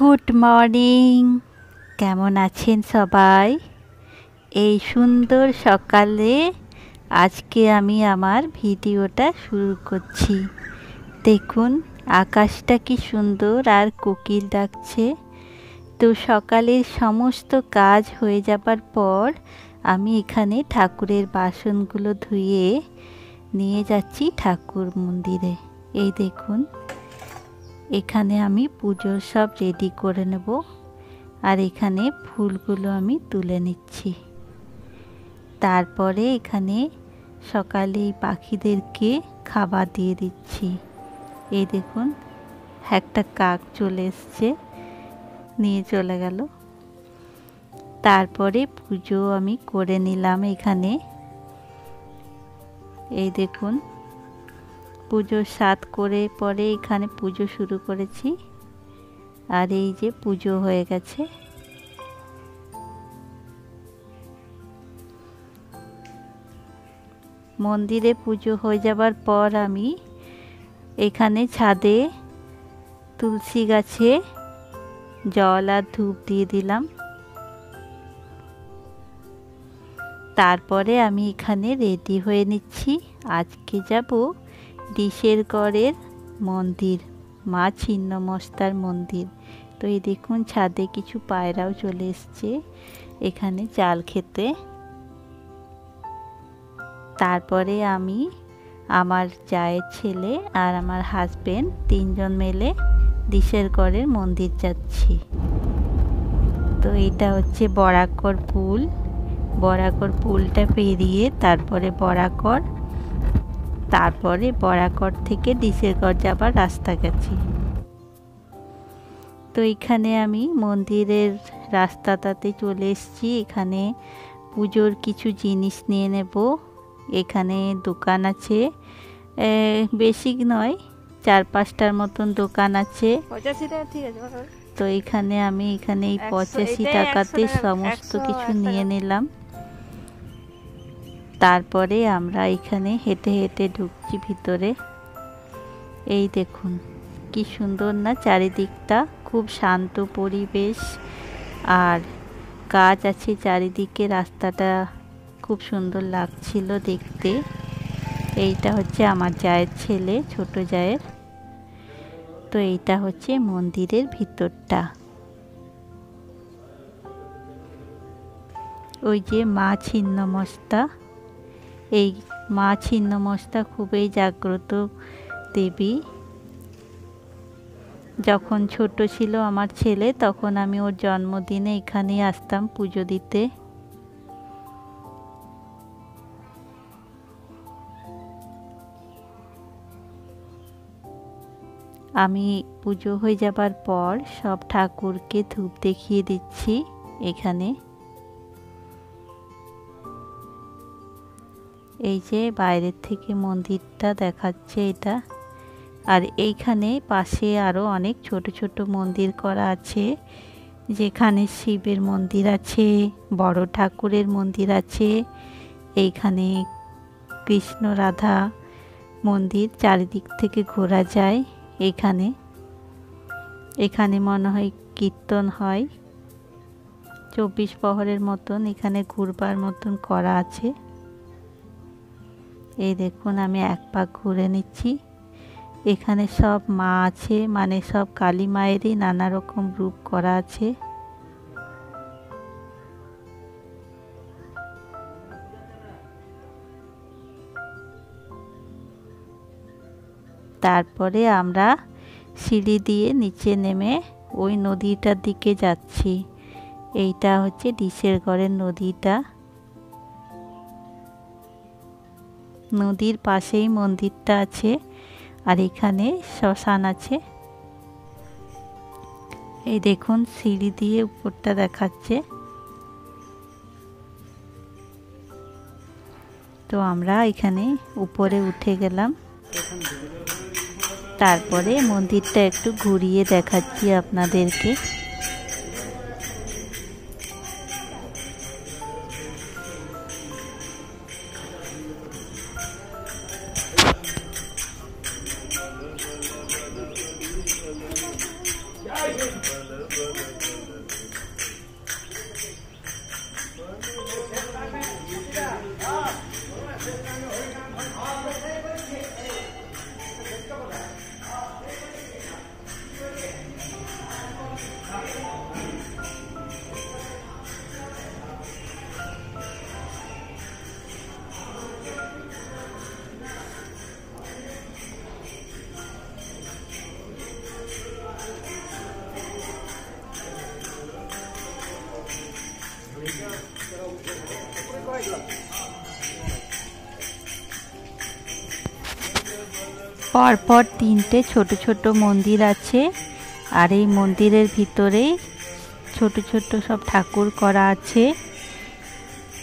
Good morning. কেমন আছেন সবাই? এই সুন্দর সকালে আজকে আমি আমার ভিডিওটা শুরু করছি। দেখুন আকাশটা কি সুন্দর আর কোকিল ডাকছে। তো সকালের সমস্ত কাজ হয়ে যাবার পর আমি এখানে ঠাকুরের বাসনগুলো ধুয়ে নিয়ে যাচ্ছি ঠাকুর মন্দিরে। এই দেখুন এখানে আমি পুজোর সব রেডি করে নেব, আর এখানে ফুলগুলো আমি তুলে নিচ্ছি। তারপরে এখানে সকালে পাখিদেরকে খাবার দিয়ে দিচ্ছি। এই দেখুন একটা কাক চলে এসছে, নিয়ে চলে গেল। তারপরে পুজো আমি করে নিলাম এখানে। এই দেখুন পুজোর সাত করে পরে এখানে পুজো শুরু করেছি, আর এই যে পুজো হয়ে গেছে। মন্দিরে পুজো হয়ে যাবার পর আমি এখানে ছাদে তুলসী গাছে জল আর ধূপ দিয়ে দিলাম। তারপরে আমি এখানে রেডি হয়ে নিচ্ছি। আজকে যাব ডিশেরগড়ের মন্দির, মা ছিন্নমস্তার মন্দির। তো এই দেখুন ছাদে কিছু পায়রাও চলে এসছে এখানে চাল খেতে। তারপরে আমি, আমার জায়ের ছেলে আর আমার হাজবেন্ড তিনজন মিলে ডিশেরগড়ের মন্দির যাচ্ছি। তো এটা হচ্ছে বরাকর পুল। বরাকর পুলটা পেরিয়ে তারপরে বরাকর, তারপরে বরাকর থেকে ডিশেরগড় যাবার রাস্তা গেছি। তো এখানে আমি মন্দিরের রাস্তাটাতে চলে এসেছি। এখানে পুজোর কিছু জিনিস নিয়ে নেব। এখানে দোকান আছে, বেশি নয়, 4-5টার মতন দোকান আছে। 85 টাকা ঠিক আছে। তো এখানে আমি এই 85 টাকাতে সমস্ত কিছু নিয়ে নিলাম। তারপরে আমরা এখানে হেঁটে হেঁটে ঢুকছি ভিতরে। এই দেখুন কি সুন্দর না চারিদিকটা, খুব শান্ত পরিবেশ আর গাছ আছে চারিদিকে। রাস্তাটা খুব সুন্দর লাগছিল দেখতে। এইটা হচ্ছে আমার জায়ের ছেলে, ছোট জায়ের। তো এইটা হচ্ছে মন্দিরের ভিতরটা। ওই যে মা ছিন্নমস্তা, এই মা ছিন্নমস্তা খুবই জাগ্রত দেবী। যখন ছোট ছিল আমার ছেলে তখন আমি ওর জন্মদিনে এখানেই আসতাম পুজো দিতে। আমি পুজো হয়ে যাবার পর সব ঠাকুরকে ধূপ দেখিয়ে দিচ্ছি এখানে। এই যে বাইরের থেকে মন্দিরটা দেখাচ্ছে এটা। আর এইখানে পাশে আরো অনেক ছোট ছোট মন্দির করা আছে, যেখানে শিবের মন্দির আছে, বড় ঠাকুরের মন্দির আছে। এইখানে কৃষ্ণ রাধা মন্দির চারিদিক থেকে ঘোরা যায়। এখানে মনে হয় কীর্তন হয়, 24 প্রহরের মতন এখানে ঘুরবার মতন করা আছে। এই দেখুন আমি এক পাক ঘুরে নিচ্ছি। এখানে সব মা আছে, মানে সব কালী মায়েরই নানা রকম রূপ করা আছে। তারপরে আমরা সিঁড়ি দিয়ে নিচে নেমে ওই নদীটার দিকে যাচ্ছি। এইটা হচ্ছে ডিশেরগড়ের নদীটা। নদীর পাশেই মন্দিরটা আছে, আর এখানে শ্মশান আছে। এই দেখুন সিঁড়ি দিয়ে উপরটা দেখাচ্ছে। তো আমরা এখানে উপরে উঠে গেলাম। তারপরে মন্দিরটা একটু ঘুরিয়ে দেখাচ্ছি আপনাদেরকে। পরপর তিনটে ছোট ছোট মন্দির আছে, আর এই মন্দিরের ভিতরে ছোট ছোট সব ঠাকুর করা আছে।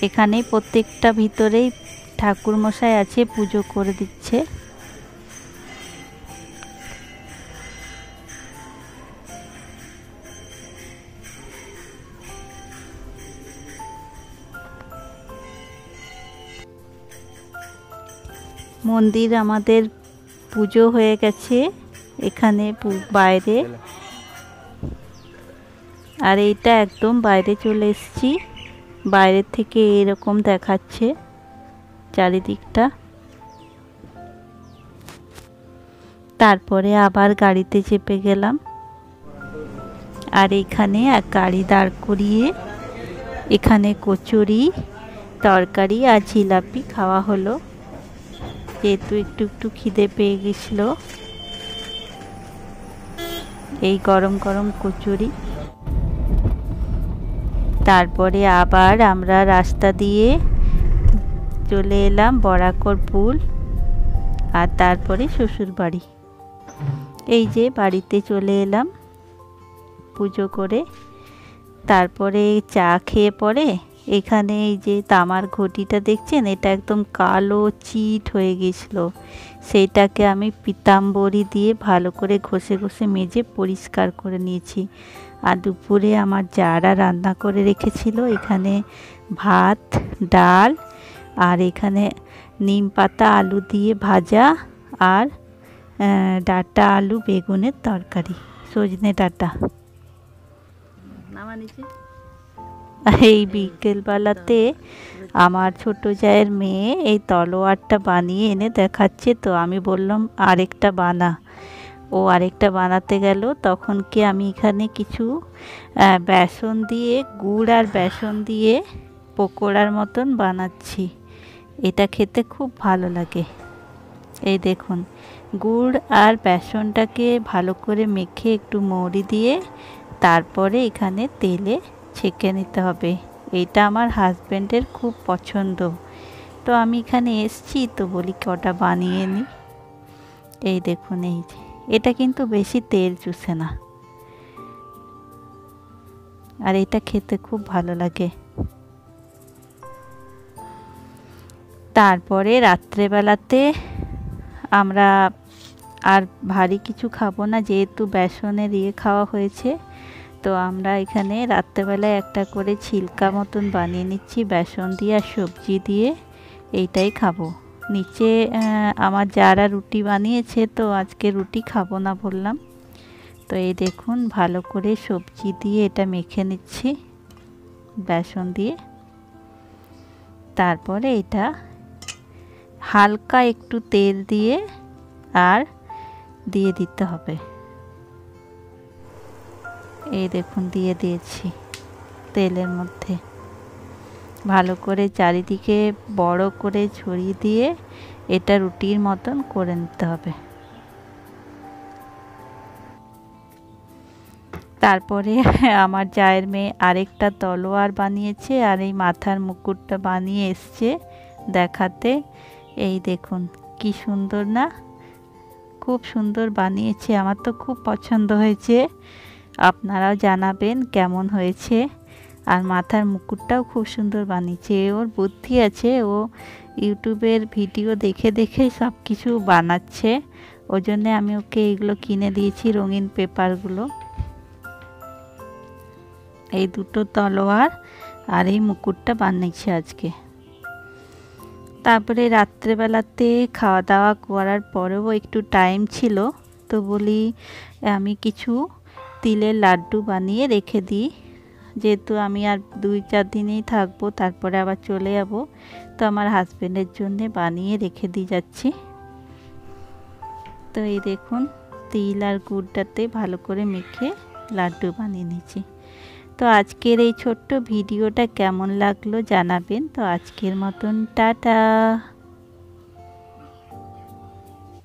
এখানে প্রত্যেকটা ভিতরেই ঠাকুর মশাই আছে, পুজো করে দিচ্ছে। মন্দির আমাদের পুজো হয়ে গেছে এখানে বাইরে, আর এইটা একদম বাইরে চলে এসেছি। বাইরে থেকে এরকম দেখাচ্ছে চারিদিকটা। তারপরে আবার গাড়িতে চেপে গেলাম, আর এখানে এক গাড়ি দাঁড় করিয়ে এখানে কচুরি, তরকারি আর জিলাপি খাওয়া হলো, যেহেতু একটু একটু খিদে পেয়ে গেছিল। এই গরম গরম কচুরি। তারপরে আবার আমরা রাস্তা দিয়ে চলে এলাম বরাকর পুল, আর তারপরে শ্বশুর বাড়ি। এই যে বাড়িতে চলে এলাম পুজো করে। তারপরে চা খেয়ে পরে এখানে এই যে তামার ঘটিটা দেখছেন, এটা একদম কালো চিট হয়ে গেছিল, সেইটাকে আমি পিতাম্বরী দিয়ে ভালো করে ঘষে ঘষে মেজে পরিষ্কার করে নিয়েছি। আর দুপুরে আমার যারা রান্না করে রেখেছিল এখানে ভাত, ডাল, আর এখানে নিম পাতা আলু দিয়ে ভাজা, আর ডাঁটা আলু বেগুনের তরকারি, সজনে ডাঁটা। এই বিকেলবেলাতে আমার ছোট জায়ের মেয়ে এই তলোয়ারটা বানিয়ে এনে দেখাচ্ছে, তো আমি বললাম আরেকটা বানা। ও আরেকটা বানাতে গেল, তখন কি আমি এখানে কিছু বেসন দিয়ে, গুড় আর বেসন দিয়ে পকোড়ার মতন বানাচ্ছি। এটা খেতে খুব ভালো লাগে। এই দেখুন, গুড় আর বেসনটাকে ভালো করে মেখে একটু মৌরি দিয়ে তারপরে এখানে তেলে ছেঁকে নিতে হবে। এটা আমার হাজব্যান্ডের খুব পছন্দ, তো আমি এখানে এসছি তো বলি কটা বানিয়ে নিই। এই দেখুন, এই যে এটা কিন্তু বেশি তেল চুষে না, আর এটা খেতে খুব ভালো লাগে। তারপরে রাত্রেবেলাতে আমরা আর ভারী কিছু খাবো না, যেহেতু বেসনের খাওয়া হয়েছে, তো আমরা এখানে রাত্রেবেলায় একটা করে ছিলকা মতন বানিয়ে নিচ্ছি বেসন দিয়ে আর সবজি দিয়ে, এইটাই খাবো। নিচে আমার যারা রুটি বানিয়েছে, তো আজকে রুটি খাবো না বললাম। তো এই দেখুন, ভালো করে সবজি দিয়ে এটা মেখে নিচ্ছি বেসন দিয়ে। তারপরে এটা হালকা একটু তেল দিয়ে আর দিয়ে দিতে হবে। এই দেখুন, দিয়ে দিয়েছি তেলের মধ্যে। ভালো করে চারিদিকে বড় করে ছড়িয়ে দিয়ে এটা রুটির মতন করে নিতে হবে। তারপরে আমার জায়ের মেয়ে আরেকটা তলোয়ার বানিয়েছে, আর এই মাথার মুকুটটা বানিয়ে এসছে দেখাতে। এই দেখুন কি সুন্দর না, খুব সুন্দর বানিয়েছে, আমার তো খুব পছন্দ হয়েছে। আপনারাও জানাবেন কেমন হয়েছে। আর মাথার মুকুটটাও খুব সুন্দর বানিয়েছে। ওর বুদ্ধি আছে, ও ইউটিউবের ভিডিও দেখে দেখে সব কিছু বানাচ্ছে, ওই জন্যে আমি ওকে এইগুলো কিনে দিয়েছি, রঙিন পেপারগুলো। এই দুটো তলোয়ার আর এই মুকুটটা বানিয়েছে আজকে। তারপরে রাত্রেবেলাতে খাওয়া দাওয়া করার পরেও একটু টাইম ছিল, তো বলি আমি কিছু তিলের লাড্ডু বানিয়ে রেখে দিই, যেহেতু আমি আর 2-4 দিনেই থাকবো, তারপরে আবার চলে যাব। তো আমার হাজবেন্ডের জন্যে বানিয়ে রেখে দিয়ে যাচ্ছি। তো এই দেখুন, তিল আর গুড়টাতে ভালো করে মেখে লাড্ডু বানিয়ে নিয়েছি। তো আজকের এই ছোট্ট ভিডিওটা কেমন লাগলো জানাবেন। তো আজকের মতন টাটা।